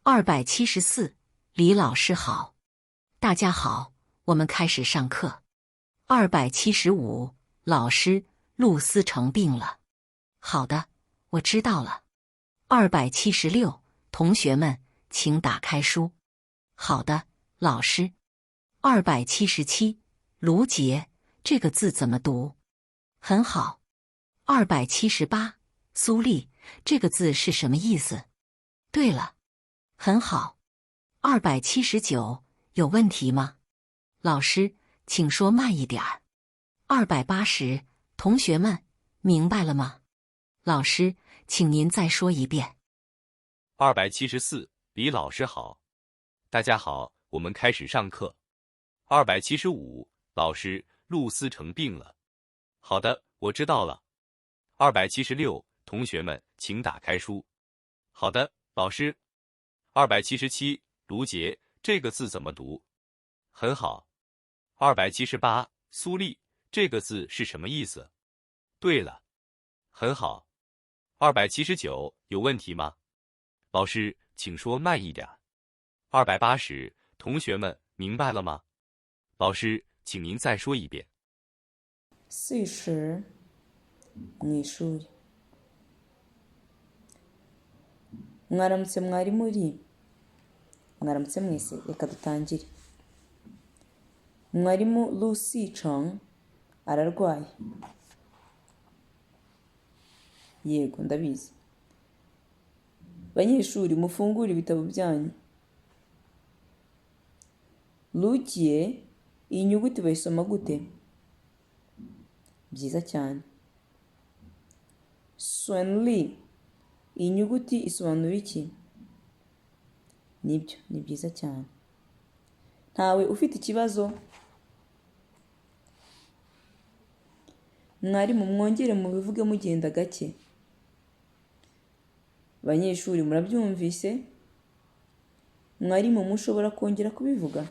274，李老师好。大家好，我们开始上课。275，老师，露丝成病了。好的，我知道了。276，同学们，请打开书。好的，老师。277，卢杰，这个字怎么读？很好。278，苏丽，这个字是什么意思？对了，很好。279，有问题吗？老师，请说慢一点儿。280，同学们，明白了吗？老师，请您再说一遍。274，李老师好。大家好，我们开始上课。275，老师，露丝成病了。好的，我知道了。276，同学们，请打开书。好的，老师。277，卢杰，这个字怎么读？很好。278，苏丽，这个字是什么意思？对了，很好。279，有问题吗？老师，请说慢一点。280，同学们，明白了吗？老师，请您再说一遍。40mu ishuri. Mwaramutse mwari muri. Mwaramutse mwese, reka dutangire. Mwarimu Lucy Chong ararwaye. Yego, ndabizi. Banyeshuri, mufungure ibitabo byanyu. Lukie, iyi nyuguti bayisoma gute? Byiza cyane. Swenli, iyi nyuguti isobanura iki? Nibyo, ni byiza cyane. Ntawe ufite ikibazo? Mwarimu, mwongere mubivuge mugenda gake. Banyeshuri, murabyumvise? Mwarimu, mushobora kongera kubivuga?